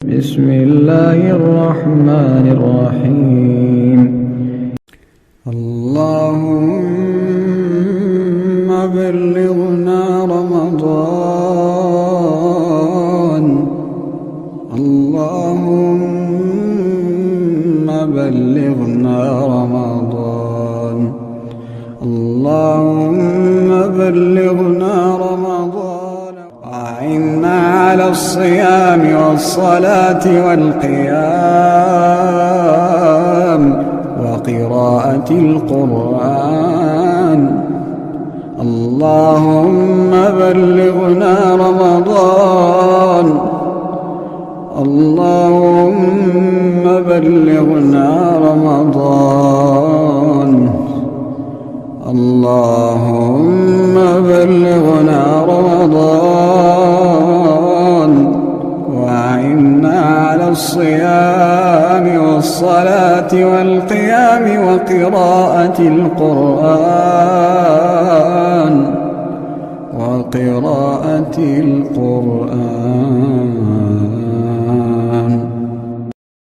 بسم الله الرحمن الرحيم. اللهم بلغنا رمضان، اللهم بلغنا رمضان، اللهم بلغنا رمضان. أعنا على الصيام والصلاة والقيام وقراءة القرآن. اللهم بلغنا رمضان، اللهم بلغنا رمضان، اللهم بلغنا رمضان. وأعنا على الصيام والصلاة والقيام وقراءة القرآن.